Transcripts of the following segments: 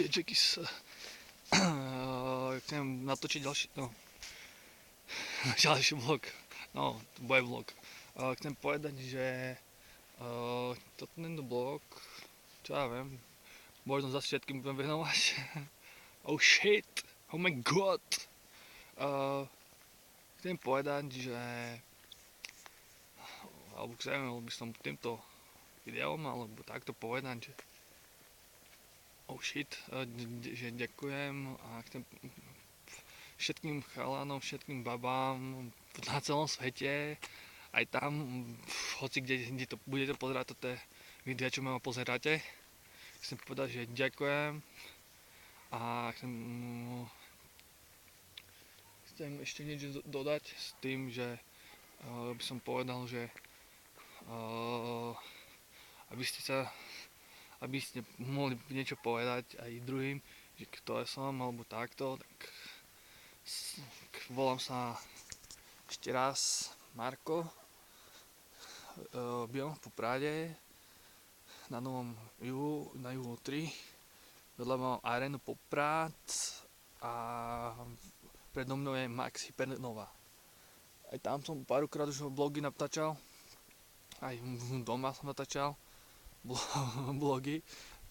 Jackies. Chcem natočiť ďalší vlog. No, to bude vlog. Chcem povedať, že tento vlog, čo ja viem, možno zase všetkým budem venovať. Oh shit, oh my god. Chcem povedať, že alebo chcem by som týmto videom alebo takto povedať, že oh shit, že ďakujem a chcem všetkým chalanom, všetkým babám na celom svete, aj tam, hoci kde to budete pozerať toto video, čo ma pozeráte. Chcem povedať, že ďakujem a chcem ešte niečo dodať s tým, že by som povedal, že aby ste mohli niečo povedať aj druhým, že kto ja som alebo takto, tak volám sa ešte raz Marko, bývam v Poprade na novom juhu, na juhu 3, vedľa mám arénu Poprad a predo mnou je Max Hypernova. Aj tam som párkrát už blogy natáčal, aj doma som natáčal blogy,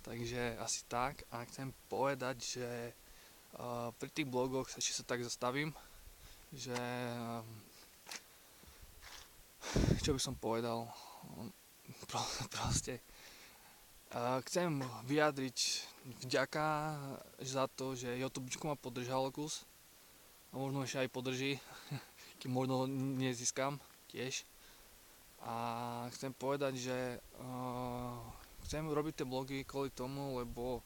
takže asi tak. A chcem povedať, že pri tých blogoch ešte sa tak zastavím, že čo by som povedal, proste chcem vyjadriť vďaka za to, že YouTubečko ma podržalo kus a možno ešte aj podrží, kým možno nezískam tiež. A chcem povedať, že chcem robiť tie blogy kvôli tomu, lebo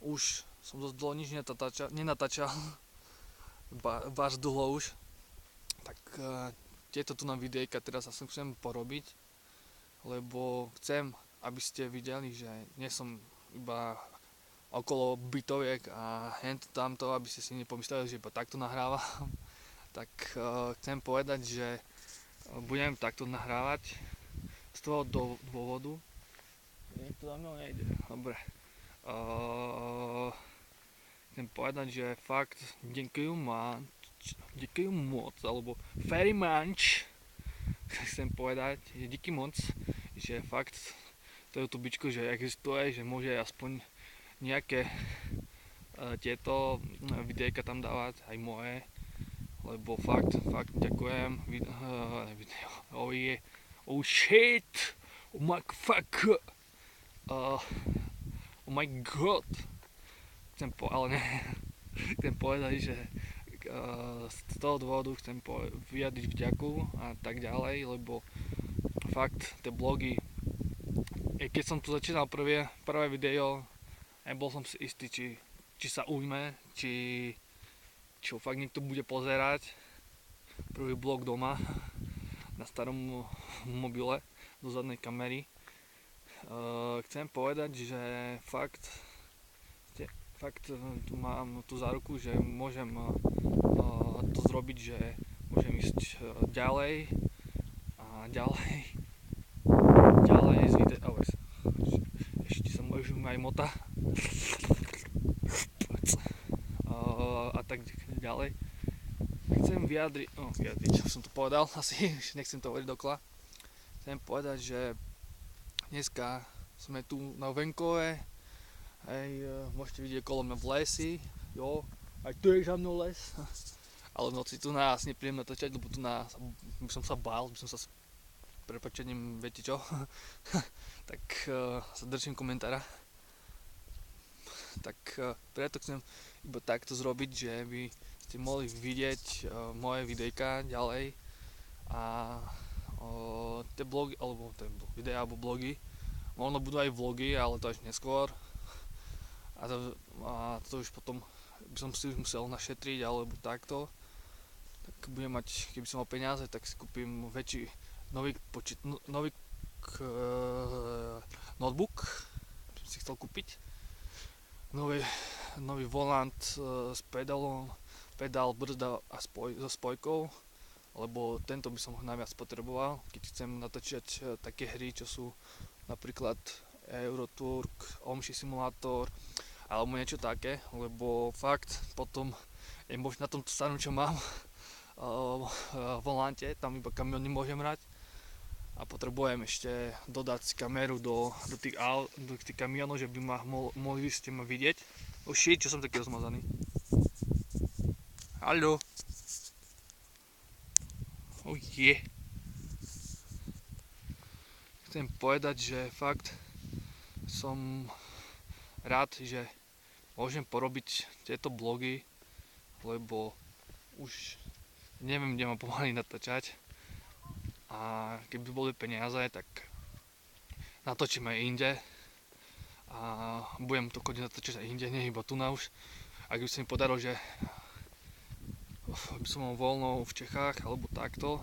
už som dosť dlho nič nenatáčal, váš dlho už, tak tieto tu na videjka teraz asi chcem porobiť, lebo chcem, aby ste videli, že nie som iba okolo bytoviek a hento tamto, aby ste si nepomysleli, že iba takto nahrávam. Tak chcem povedať, že budem takto nahrávať z toho dôvodu. To za mnou nejde. Dobre. Chcem povedať, že fakt ďakujem moc, alebo very much. Chcem povedať, že díky moc, že fakt to YouTubečko, že existuje, že môže aspoň nejaké tieto videjka tam dávať, aj moje. Lebo fakt ďakujem, oh shit, oh my fuck, oh my god, chcem povedať, že z toho dôvodu chcem vyjadriť vďaku a tak ďalej, lebo fakt tie blogy, keď som tu začínal prvé video, nebol som si istý, či sa ujme, čo fakt niekto bude pozerať. Prvý vlog doma na starom mobile do zadnej kamery. Chcem povedať, že fakt mám tú záruku, že môžem to zrobiť, že môžem ísť ďalej a ďalej z videa. Ešte sa už aj mota. A tak ďalej. Chcem vyjadriť, čo som to povedal, asi nechcem to hovoriť dokola. Chcem povedať, že dneska sme tu na venkove, môžete vidieť okolo mňa v lesi, jo, aj tu je za mnou les, ale v noci tu nás nepríjemné natáčať, lebo tu nás, by som sa bál, by som sa s prepáčením, viete čo, tak sa držím komentára. Tak preto chcem iba takto zrobiť, že by ste mohli vidieť moje videjka ďalej a tie blogy, alebo tie videá alebo blogy, možno budú aj vlogy, ale to až neskôr a to už potom by som si už musel našetriť alebo takto, tak budem mať, keby som mal peniaze, tak si kúpim väčší nový notebook, som si chcel kúpiť, nový volant s pedál, brzda a so spojkou, lebo tento by som ho najviac potreboval, keď chcem natáčať také hry, čo sú napríklad Euroturk, Omši Simulátor, alebo niečo také, lebo fakt potom je možno na tom starom, čo mám volante, tam iba kamión nemôžem hrať a potrebujem ešte dodať si kameru do tých kamionov, že by mohli ste ma vidieť. Oh shit, čo som taký rozmazaný. Haló. Oh yeah. Chcem povedať, že fakt som rád, že môžem porobiť tieto blogy, lebo už neviem, kde mám pomaly natáčať. A keby boli peniaze, tak natočím aj inde. A budem to chodить natáčať aj inde, nie iba tu na už. Ak by sa mi podarilo, že by som mal voľno v Čechách, alebo takto,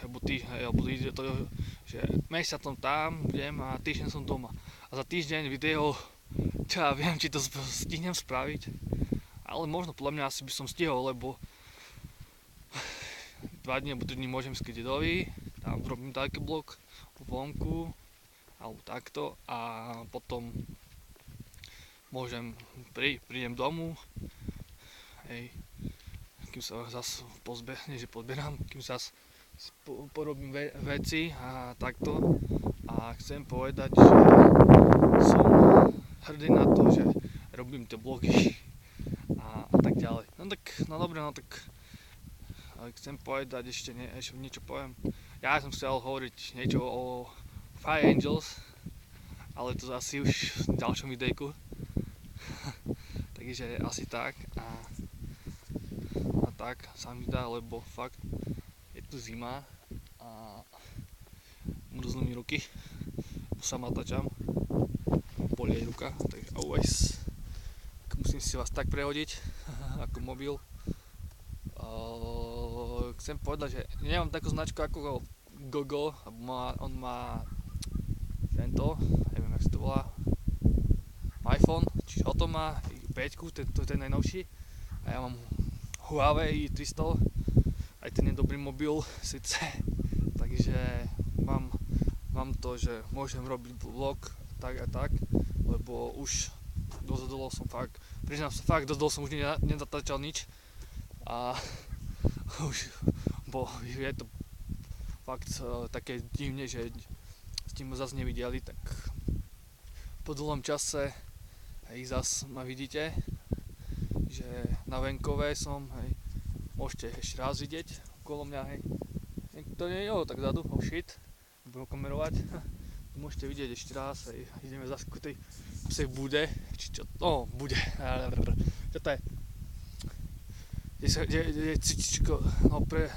alebo ide to, že mesiacom tam budem a týždeň som doma. A za týždeň video, čo ja viem, či to stihnem spraviť. Ale možno podľa mňa asi by som stihol, lebo 2 dní alebo 3 dní môžem ísť k dedovi, tam robím taký blok vonku, alebo takto a potom prídem domu, hej, kým sa zase pozberám, kým sa porobím veci a takto. A chcem povedať, že som hrdý na to, že robím tie blogy a tak ďalej. No dobre, chcem povedať ešte niečo poviem. Ja som chcel hovoriť niečo o Fire Angels, ale to asi už v ďalšom videjku. Takže asi tak a tak sa mi dá, lebo fakt je tu zima a mrznú mi ruky, sa natáčam, boli aj ruka, takže always musím si vás tak prehodiť ako mobil. Chcem povedať, že nemám takú značku ako Google, on má tento, neviem jak sa to volá, iPhone, čiže o tom má 5, to je ten najnovší a ja mám Huawei i300, aj ten je dobrý mobil síce, takže mám to, že môžem robiť vlog tak a tak, lebo už dosť dlho som fakt, priznám sa fakt, dosť dlho som už nenatáčal nič a už je to fakt také divne, že ste ma zase nevideli, tak po dlhom čase zase ma vidíte, že na venkové som, hej, môžete ešte raz vidieť okolo mňa, hej. To nie je, tak zadu, oh shit, budem kamerovať, môžete vidieť ešte raz, hej, ideme zase ku tej psej bude, či čo, bude, čo to je? Je cvičičko, no pre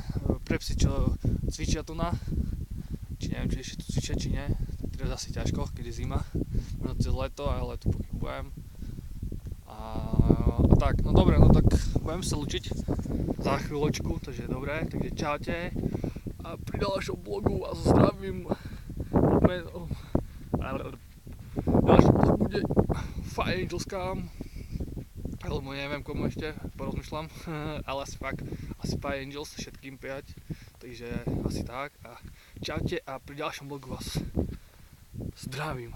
psy, čo cvičia tu na, či neviem, či ešte tu cvičia, či nie, teraz asi ťažko, keď je zima, možno cez leto, ale tu pochybujem. A tak, no dobre, no tak budem sa lučiť za chvíľočku, takže dobré, takže čaute a pri ďalšom blogu vás zdravím. Ďalší blog bude Fire Angels Cam, alebo neviem komu ešte, porozmýšľam, ale asi Fire Angels všetkým 5, takže asi tak a čaute a pri ďalšom blogu vás zdravím.